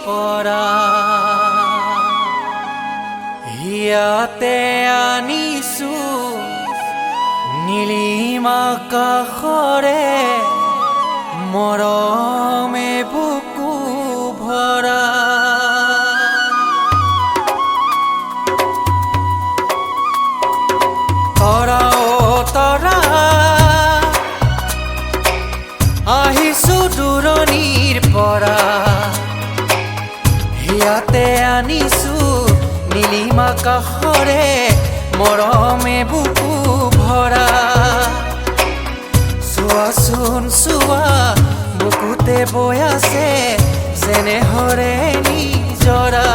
পৰা ইয়াতে আনিছো নীলিমা কাষৰে মৰমে বুকু ভৰা তৰা অ তৰা আহিছো দূৰণিৰ পৰা ইয়াতে আনিছো নীলিমা কাষৰে মৰমে বুকু ভৰা চোৱাচোন চোৱা বুকুতে বৈ আছে যেনেহৰে নিজৰা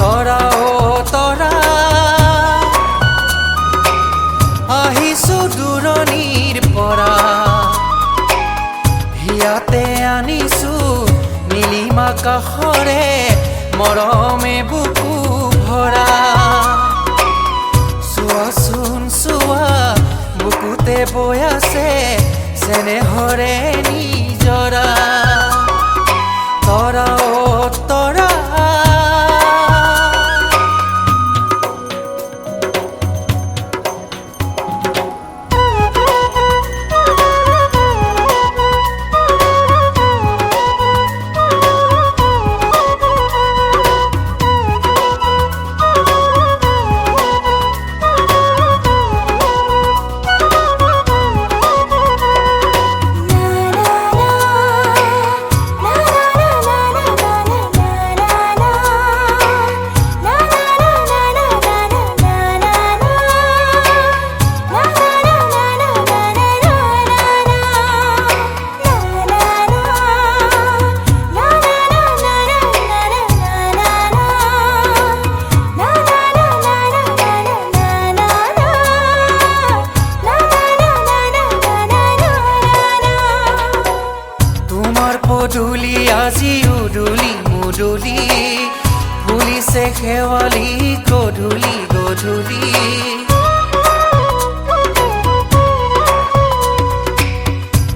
তৰা অ তৰা আহিছো দূৰণিৰ পৰা ইয়াতে আনিছো নীলিমা কাষৰে মৰমে বুকু ভৰা চোৱাচোন চোৱা বুকুতে বৈ আছে যেনেহৰে নিজৰা তৰা অ তৰা পদূলি আজি উদুলি মুদুলি ফুলিছে শেৱালি গধূলি গধূলি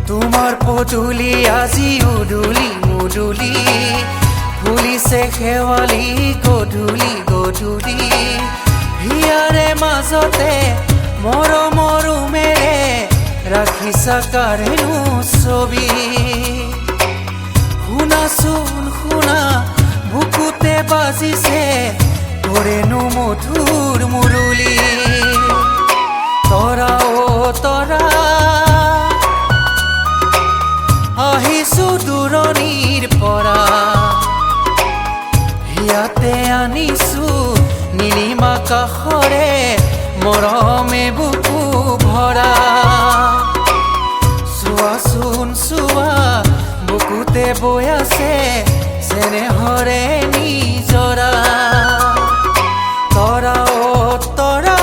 তোমাৰ পদূলি আজি উদুলি মুদুলি ফুলিছে শেৱালি গধূলি গধূলি হিয়াৰে মাজতে মৰমৰ উমেৰে ৰাখিছা কাৰেনো ছবি শুনাচোন শুনা বুকুতে বাজিছে তোৰেনো মধুৰ মুৰলী তৰা অ তৰা আহিছো দূৰণিৰ পৰা ইয়াতে আনিছো নীলিমা কাষৰে মৰমে বুকু ভৰা চোৱাচোন চোৱা বুকুতে বৈ আছে যেনেহৰে নিজৰা তৰা অ তৰা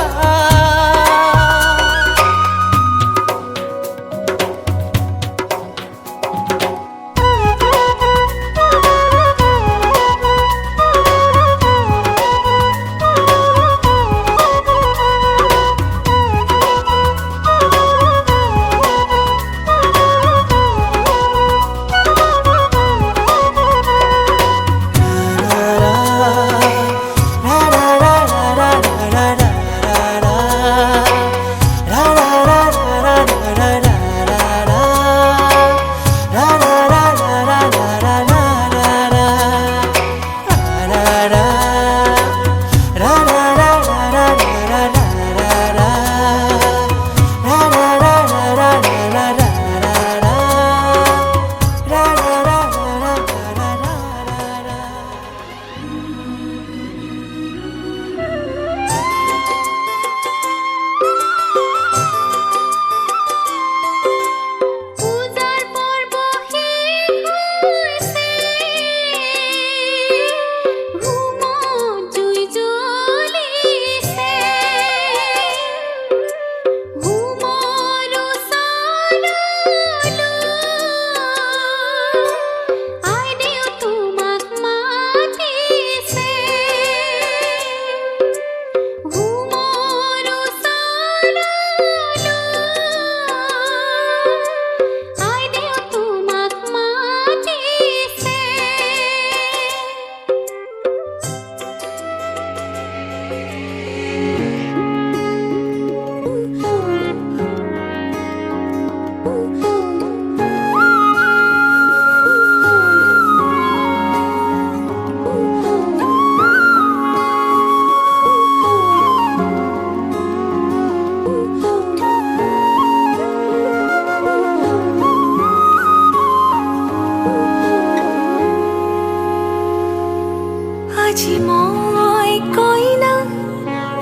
আজি মই কইনা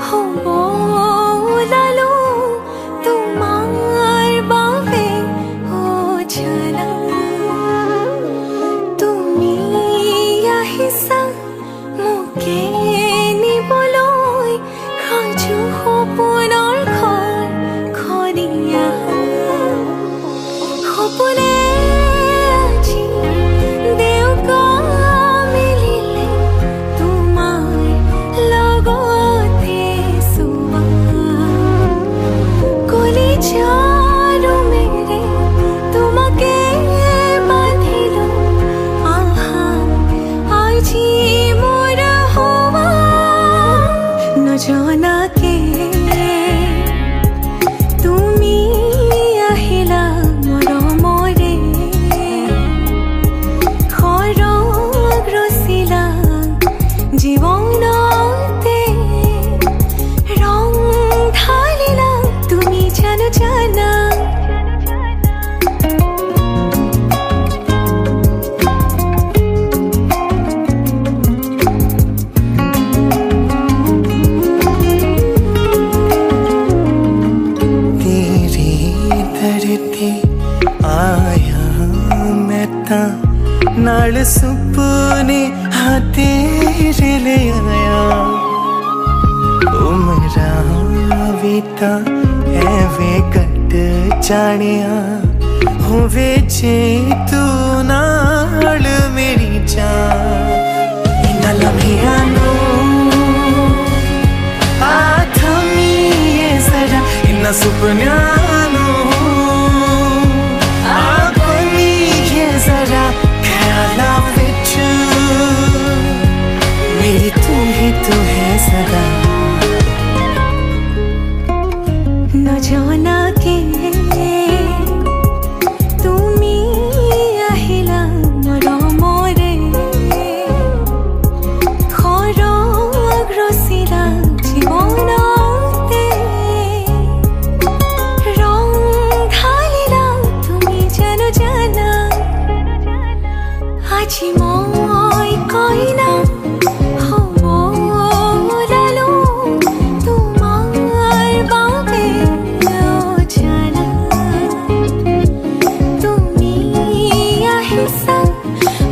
হ'ব ওলালো তোমাৰ বাবে অ জানা তুমি আহিছা মোকে নিবলৈ সাজু সপোনৰ ঘৰ খনিয়া সপোনে আজি দেউকা নজনাকে তুমি আহিলা মৰমৰে সৰগ ৰচিলা জীৱনতে ৰং ঢালিলা তুমি জানো জানা नाल सुपने हाँ तेरे ले आया उमरा बीता एवे कट जानिया होवे जे तू नाल मेरी जान इन्ना लम्हिया नो आथमी ये जरा इन्ना सुपन्या नो आगमी ये जरा मेरी तू है सदा न जाना के তুমি আহিলা মৰমৰে সৰগ ৰচিলা জীৱনতে ৰং ঢালিলা তুমি জানো জানা আজি মই কইনা হ'ব ওলালো তোমাৰ বাবে অ জানা তুমি আহিছা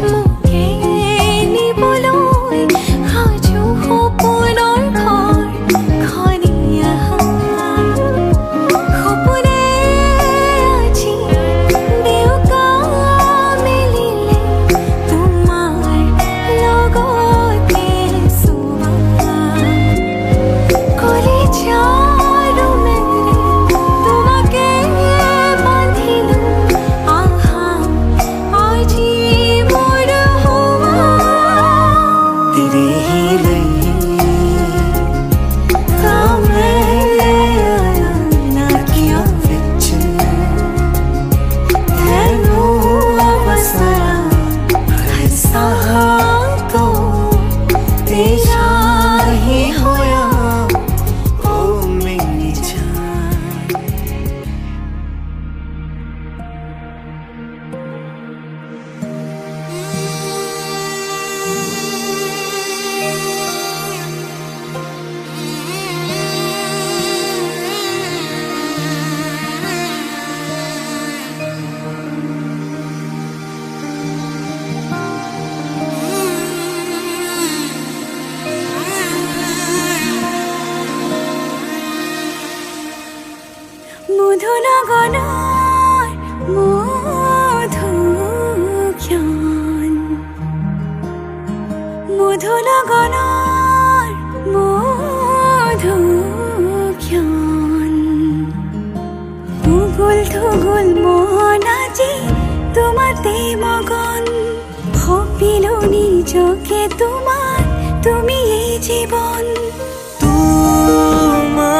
মোকে নিবলৈ সাজু সপোনৰ ঘৰ খনিয়া সপোনে আজি দেউকা মেলিলে মধুনগনৰ মধুক্ষণ মধুনগনৰ মধুক্ষণ উগুল থুগুল মন আজি তোমাতে মগন ভাবিলো নিজকে তোমাৰ তুমি এই জীৱন তোমাৰে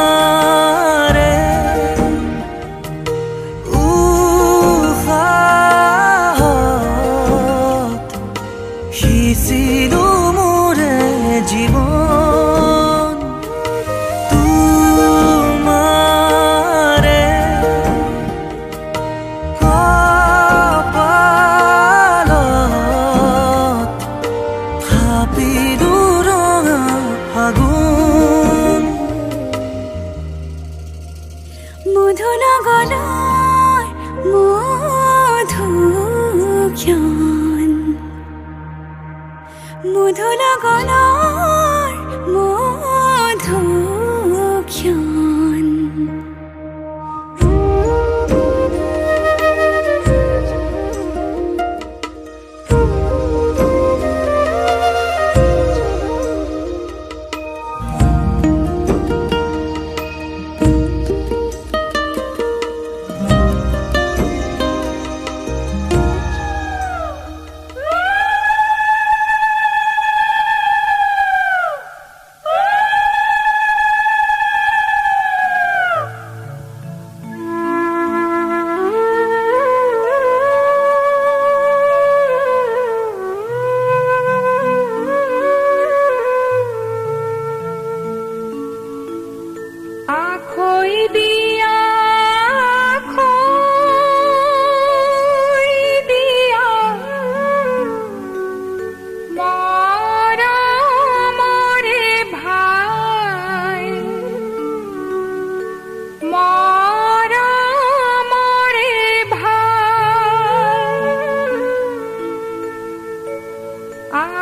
সকলৰ মধুক্ষণ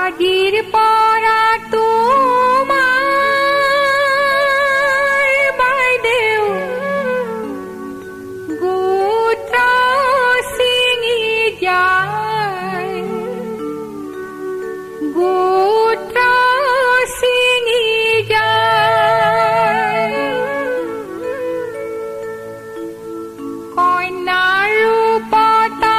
আগির পরা তোমার বাইদেউ গোত্র সিঙি যায় গোত্র সিঙি যায় কন্যার রূপতা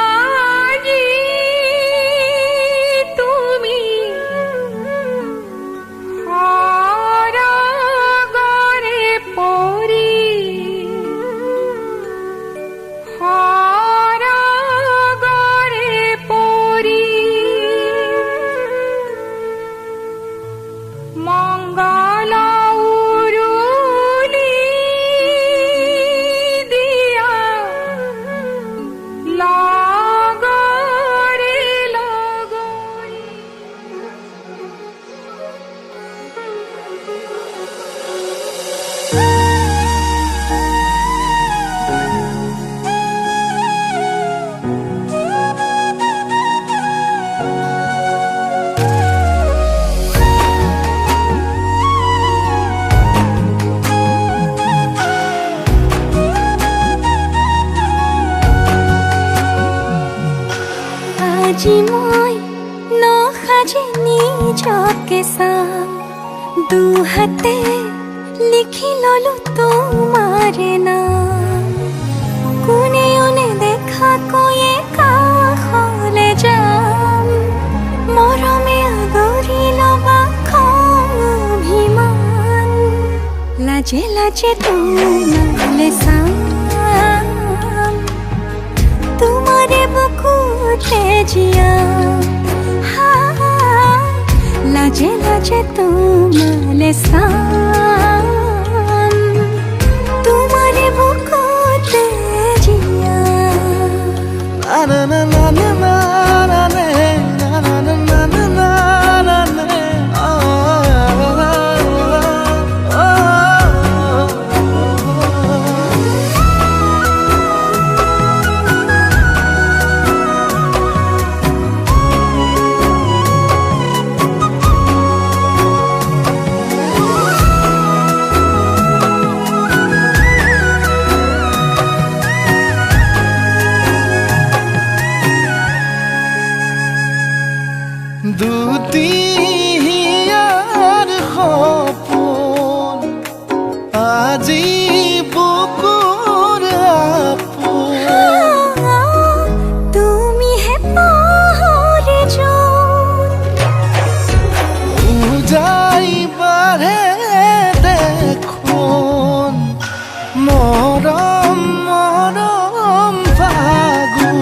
আজি মই নসাজে নিজকে চাম দুহাতে লিখি ললো তোমাৰে নাম কোনেও নেদেখাকৈয়ে কাষলে যাম মৰমে আদৰি ল'বা খং অভিমান লাজে লাজে তোমালে চাম তোমাৰে বুকুতে জিয়া লাজে লাজে তোমালে চাম তোমাৰে বুকুতে জিয়া na na na na na na na na na na na na na দুটিয়াৰ সপোন আজি বুকুৰ আপোন তুমিহে পাহৰি যোন উজাই বাঢ়ে দেখোন মৰম মৰম ফাগুন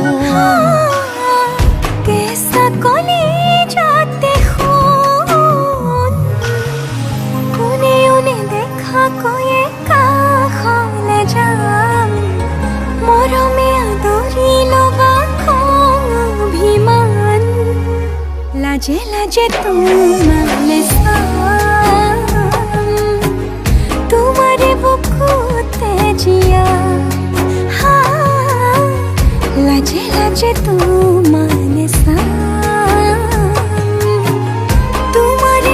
কেঁচা কলি যাতে শুন কোনেও নেদেখাকৈয়ে কাষলে যাম মৰমে আদৰি ল'বা খং অভিমান লাজে লাজে তোমালে চাম তোমাৰে বুকুতে জিয়া লাজে লাজে তোমালে চাম তোমাৰে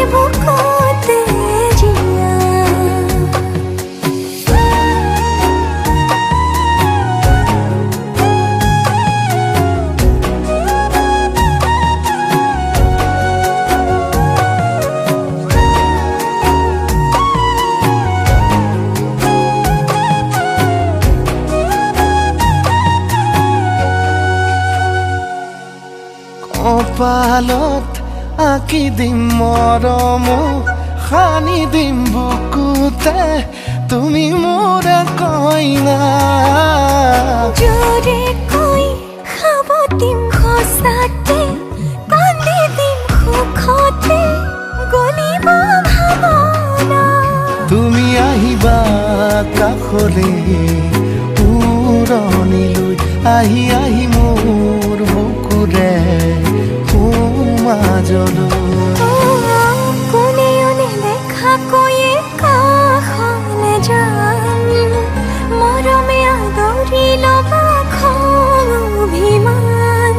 কপালত আঁকি দিম মৰম সানি দিম বুকুতে তুমি মোৰ কইনা জোরে কই খাব দিম খসাতে কান্দি দিম সুখতে গলিব ভাবনা তুমি আহিবা কাষলে উৰণিলৈ আহি আহি মোৰ বুকুৰে সোমাজলৈ কোনেও নেদেখা কৈয়ে কাষলে যাম মৰমে আদৰি ল'বা খং অভিমান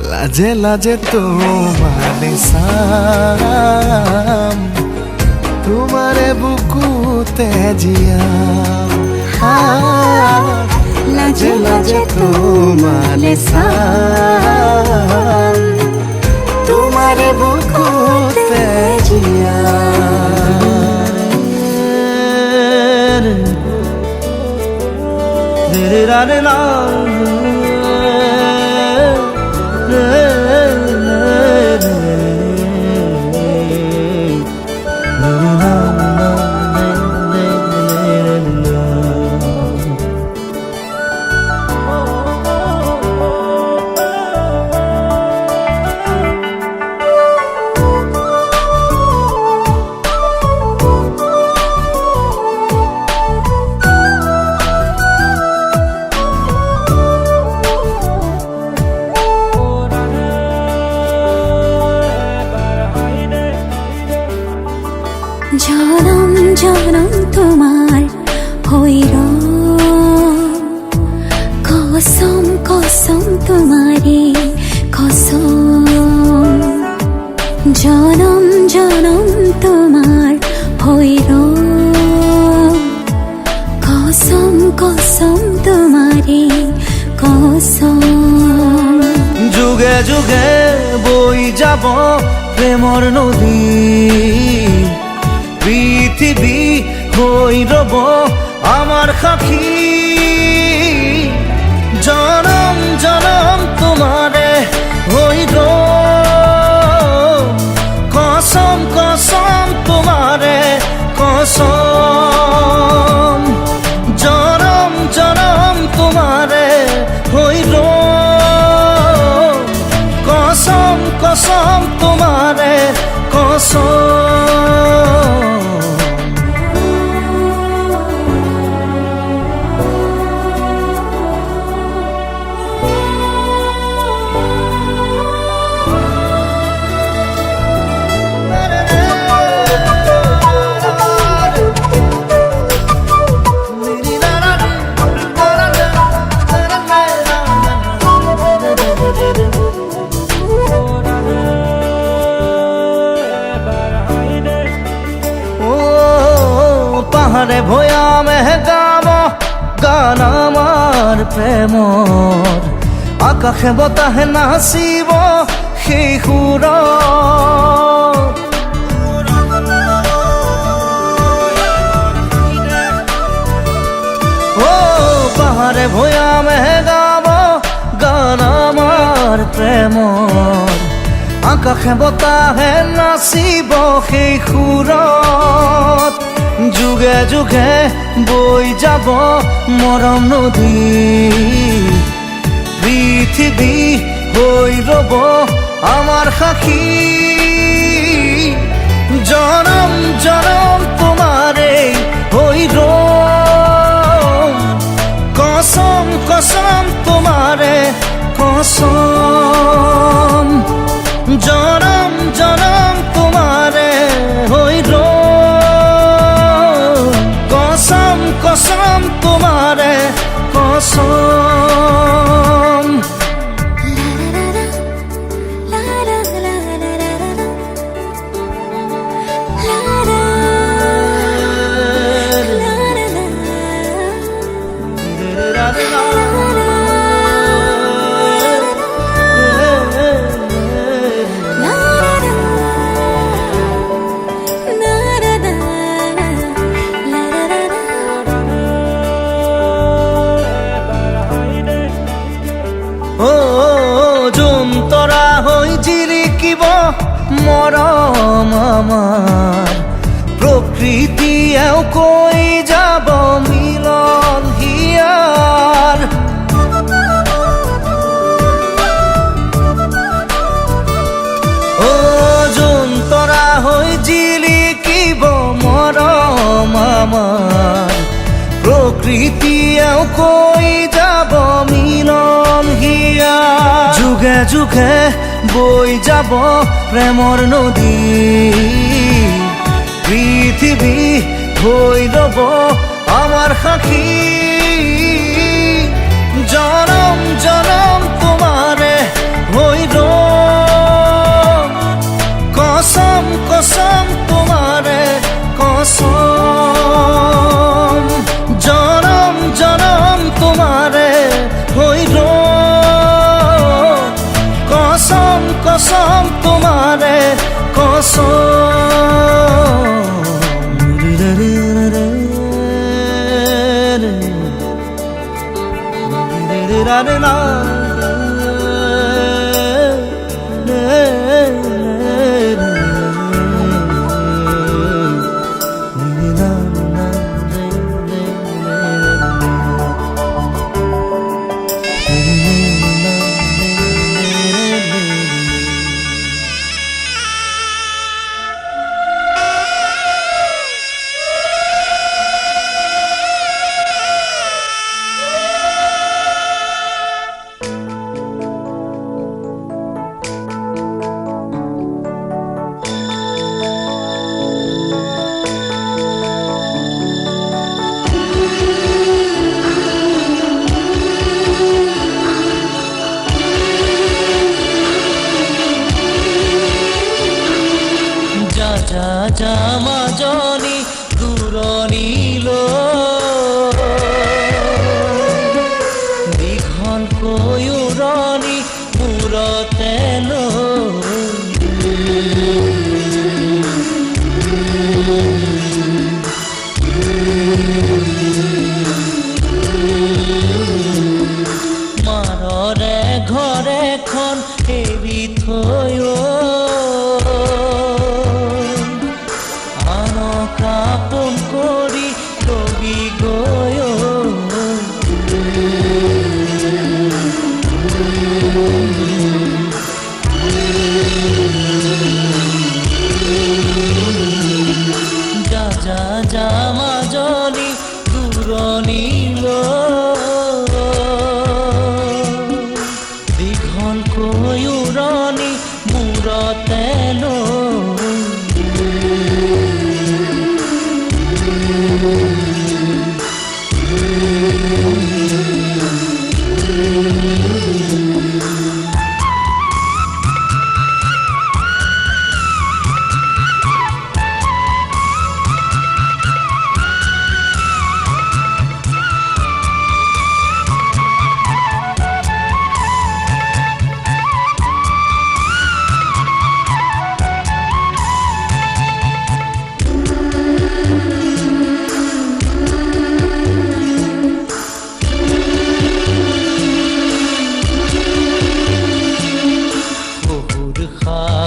লাজে লাজে তোমারে চাম তোমারে বুকুতে জিয়াম লাজে লাজে তোমারে চাম তোমারে বুকুতে জিয়াম রে রা রে না জনম জনম তোমার হইর কসম কসম তোমারে কসম জনম জনম তোমার হইর কসম কসম তোমারে কসম যুগে যুগে বই যাব প্রেমর নদী পৃথিবী হই রব আমার সাক্ষী জনম জনম তোমারে হই কসম কসম তোমারে কসম জনম জনম তোমারে হই কসম কসম তোমারে কসম পাহাড়ে ভয়ামে গাব গান আমার প্রেমর আকাশে বতাহে নাচিব সেই সুৰ পাহাড়ে ভয়ামে গাব গান আমাৰ প্ৰেমৰ আকাশে বতাহে নাচিব সেই সুৰত যুগে যুগে বই যাব মৰম নদী পৃথিৱী হৈ ৰব আমাৰ সাক্ষী জনম জনম তোমাৰে হৈ কসম কসম তোমাৰে কসম জনম জনম তোমাৰে হৈ কসম কসম তোমাৰে কসম জুন তৰা হৈ মৰম আমাৰ প্ৰকৃতিয়েও কৈ যাব মিলন হিয়াৰ যোন তৰা হৈ জিলিকিব মৰম আমাৰ প্ৰকৃতিয়েও কৈ যাব মিলন হিয়া যুগে যুগে বৈ যাব প্ৰেমৰ নদী পৃথিৱী হৈ ৰ'ব আমাৰ সাক্ষী জনম জনম তোমাৰে হৈ ৰ'ম কসম কসম তোমাৰে কসম জনম জনম তোমাৰে হৈ ৰ'ম কসম কসম তোমাৰে মাজনী দূৰণিলৈ দীঘলকৈ উৰণি মূৰতে মাৰৰে ঘৰখন এৰি থৈ কাপন কৰি ৰবি গৈ যা যা যা মাজনী দূৰণিলৈ দীঘলকৈ উৰণি মূৰতে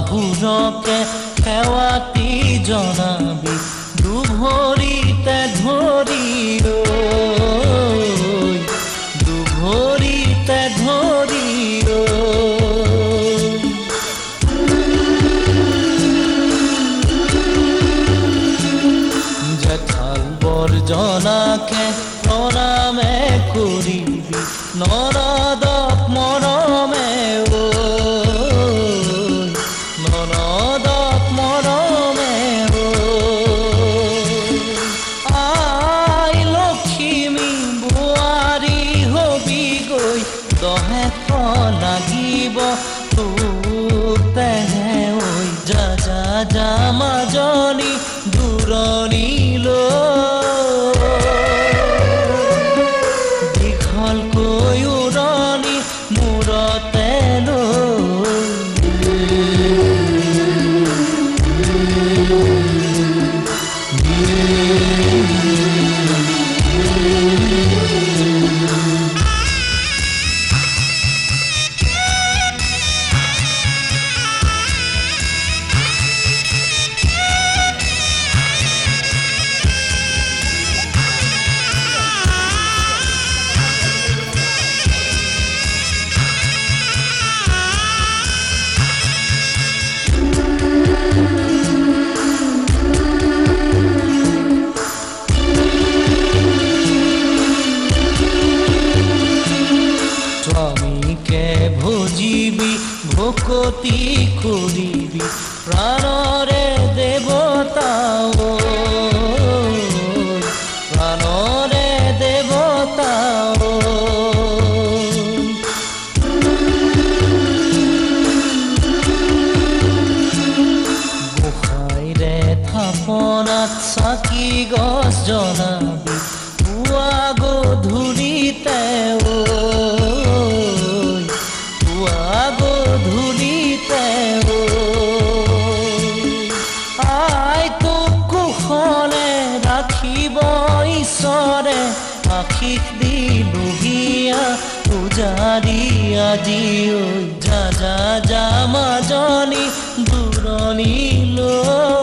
শাহুৰকে সেৱাতি জনাবি দুভৰিতে ধৰি দুভৰিতে ধৰি জেঠাল বৰজনাকে প্ৰণামে কৰিবি নৰদক মৰমে নৰদক মৰমে আই লক্ষ্মী বোৱাৰী হবি গৈ দহেক লাগিব তোক তেহে ঐ যা যা যা মাজনী দূৰণিলৈ দীঘলকৈ উৰণি মূৰতে ভকতি কৰিবি প্ৰাণৰে দেৱতা ঐ, প্ৰাণৰে দেৱতা ঐ। গোসাঁইৰে থাপনাত চাকি গছ জ্বলাবি পুৱা গধূলিতে ঐ, পুৱা গধূলিতে ঐ। আই তোক কুশলে ৰাখিব ঈশ্বৰে, আশীষ দি লোহিয়া পূজাৰী আজি ঐ। যা যা যা মাজনী দূৰণিলৈ